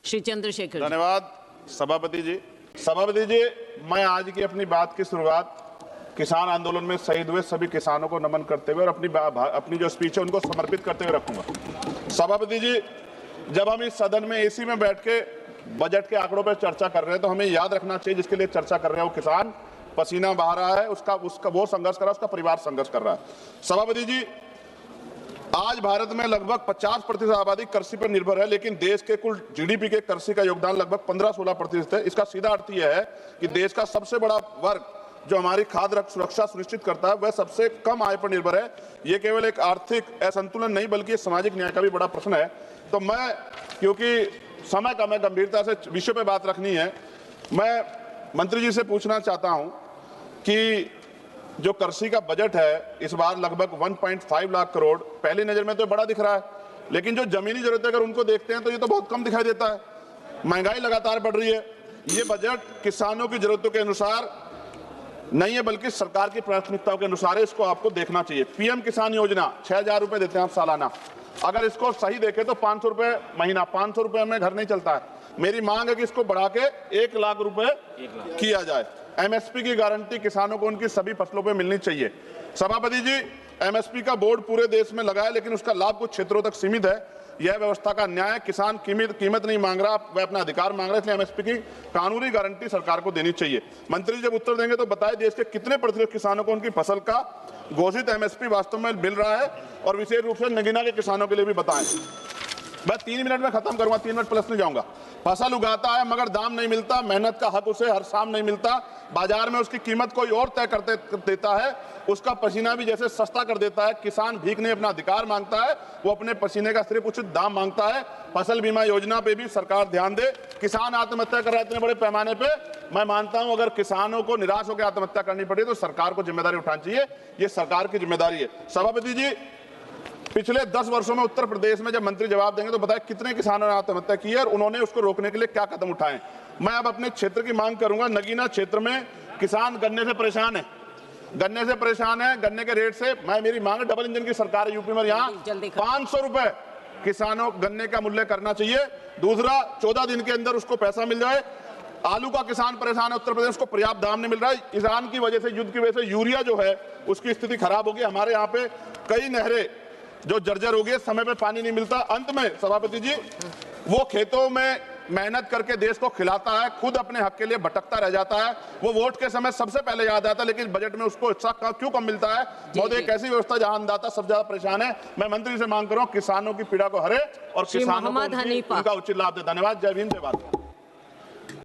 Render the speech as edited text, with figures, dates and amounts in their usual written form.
श्री चंद्रशेखर। धन्यवाद सभापति जी। सभापति जी, मैं आज की अपनी बात की शुरुआत किसान आंदोलन में शहीद हुए सभी किसानों को नमन करते हुए और अपनी जो स्पीच है उनको समर्पित करते हुए रखूंगा। सभापति जी, जब हम इस सदन में एसी में बैठ के बजट के आंकड़ों पर चर्चा कर रहे हैं तो हमें याद रखना चाहिए जिसके लिए चर्चा कर रहे हैं वो किसान पसीना बहा रहा है, उसका वो संघर्ष कर रहा है, उसका परिवार संघर्ष कर रहा है। सभापति जी, आज भारत में लगभग 50% आबादी कृषि पर निर्भर है, लेकिन देश के कुल जीडीपी के कृषि का योगदान लगभग 15-16% है। इसका सीधा अर्थ यह है कि देश का सबसे बड़ा वर्ग जो हमारी खाद्य सुरक्षा सुनिश्चित करता है वह सबसे कम आय पर निर्भर है। ये केवल एक आर्थिक असंतुलन नहीं बल्कि सामाजिक न्याय का भी बड़ा प्रश्न है। तो मैं, क्योंकि समय का मैं गंभीरता से विषय पे बात रखनी है, मैं मंत्री जी से पूछना चाहता हूं कि जो कृषि का बजट है इस बार लगभग 1.5 लाख करोड़, पहली नजर में तो बड़ा दिख रहा है, लेकिन जो जमीनी जरूरतें अगर उनको देखते हैं तो ये तो बहुत कम दिखाई देता है। महंगाई लगातार बढ़ रही है। ये बजट किसानों की जरूरतों के अनुसार नहीं है बल्कि सरकार की प्राथमिकताओं के अनुसार है। इसको आपको देखना चाहिए। पीएम किसान योजना 6,000 रुपए देते हैं आप सालाना, अगर इसको सही देखें तो 500 रुपए महीना, 500 रुपए में घर नहीं चलता है। मेरी मांग है कि इसको बढ़ा के 1 लाख रुपए किया जाए। एमएसपी की गारंटी किसानों को उनकी सभी फसलों पे मिलनी चाहिए। सभापति जी, एमएसपी का बोर्ड पूरे देश में लगा है, लेकिन उसका लाभ कुछ क्षेत्रों तक सीमित है। यह व्यवस्था का न्याय, किसान कीमत नहीं मांग रहा, वह अपना अधिकार मांग रहा है, इसलिए एमएसपी की कानूनी गारंटी सरकार को देनी चाहिए। मंत्री जब उत्तर देंगे तो बताएं देश के कितने प्रतिशत किसानों को उनकी फसल का घोषित एमएसपी वास्तव में मिल रहा है, और विशेष रूप से नगीना के किसानों के लिए भी बताएं। मैं 3 मिनट में खत्म करूंगा, 3 मिनट प्लस नहीं जाऊंगा। फसल उगाता है मगर दाम नहीं मिलता, मेहनत का हक उसे हर शाम नहीं मिलता, बाजार में उसकी कीमत कोई और तय कर देता है, उसका पसीना भी जैसे सस्ता कर देता है। किसान भीख नहीं अपना अधिकार मांगता है, वो अपने पसीने का सिर्फ उचित दाम मांगता है। फसल बीमा योजना पे भी सरकार ध्यान दे। किसान आत्महत्या कर रहे हैं इतने बड़े पैमाने पे, मैं मानता हूं अगर किसानों को निराश होकर आत्महत्या करनी पड़ी तो सरकार को जिम्मेदारी उठानी चाहिए, ये सरकार की जिम्मेदारी है। सभापति जी, पिछले 10 वर्षों में उत्तर प्रदेश में जब मंत्री जवाब देंगे तो बताएं कितने किसानों ने आत्महत्या की है और उन्होंने उसको रोकने के लिए क्या कदम उठाए। मैं अब अपने क्षेत्र की मांग करूंगा। नगीना क्षेत्र में किसान गन्ने से परेशान है, गन्ने के रेट से। मेरी मांग है, डबल इंजन की सरकार है यूपी में, यहाँ 500 रुपए किसानों गन्ने का मूल्य करना चाहिए। दूसरा, 14 दिन के अंदर उसको पैसा मिल जाए। आलू का किसान परेशान है उत्तर प्रदेश को, पर्याप्त दाम नहीं मिल रहा है। ईरान की वजह से, युद्ध की वजह से यूरिया जो है उसकी स्थिति खराब होगी। हमारे यहाँ पे कई नहरें जो जर्जर हो गई, समय पे पानी नहीं मिलता। अंत में सभापति जी, वो खेतों में मेहनत करके देश को खिलाता है, खुद अपने हक के लिए भटकता रह जाता है। वो वोट के समय सबसे पहले याद आता है, लेकिन बजट में उसको हिस्सा क्यों कम मिलता है? महोदय, एक ऐसी व्यवस्था जहां अन्नदाता सबसे ज्यादा परेशान है। मैं मंत्री से मांग कर रहा हूं किसानों की पीड़ा को हरे और किसानों को उनका उचित लाभ दे। धन्यवाद। जय भीम, जय भारत।